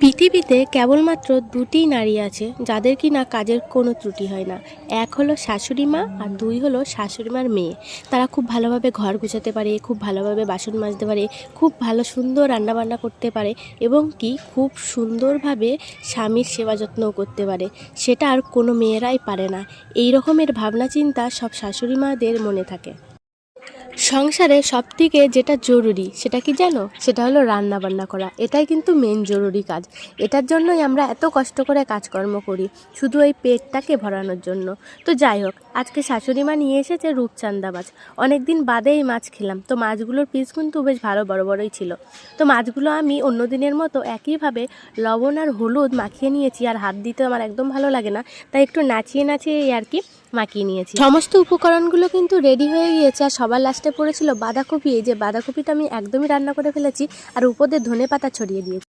পৃথিবীতে কেবলমাত্র দুটি নারী আছে যাদের কিনা কাজের কোনো ত্রুটি হয় না। এক হলো শাশুড়ি মা আর দুই হলো শাশুড়ি মার মেয়ে। তারা খুব ভালোভাবে ঘর গুছাতে পারে, খুব ভালোভাবে বাসন মাজতে পারে, খুব ভালো সুন্দর রান্নাবান্না করতে পারে এবং কি খুব সুন্দরভাবে স্বামীর সেবা যত্নও করতে পারে। সেটা আর কোনো মেয়েরাই পারে না। এই রকমের ভাবনা চিন্তা সব শাশুড়ি মাদের মনে থাকে। সংসারে সবথেকে যেটা জরুরি সেটা কি জানো? সেটা হলো রান্না বান্না করা। এটাই কিন্তু মেন জরুরি কাজ। এটার জন্যই আমরা এত কষ্ট করে কাজকর্ম করি, শুধু এই পেটটাকে ভরানোর জন্য। তো যাই হোক, আজকে শাশুড়ি মা নিয়ে এসেছে রূপচাঁদা মাছ। অনেক দিন বাদে এই মাছ খেলাম। তো মাছগুলোর পিস কিন্তু বেশ ভালো বড় বড়ই ছিল। তো মাছগুলো আমি অন্য দিনের মতো একইভাবে লবণ আর হলুদ মাখিয়ে নিয়েছি। আর হাত দিতে আমার একদম ভালো লাগে না, তাই একটু নাচিয়ে নাচিয়ে আর কি মাখিয়ে নিয়েছি। সমস্ত উপকরণগুলো কিন্তু রেডি হয়ে গিয়েছে। আর সবার লাস্টে পড়েছিল বাঁধাকপি। এই যে বাঁধাকপিটা আমি একদমই রান্না করে ফেলেছি আর উপর দিয়ে ধনেপাতা ছড়িয়ে দিয়েছি।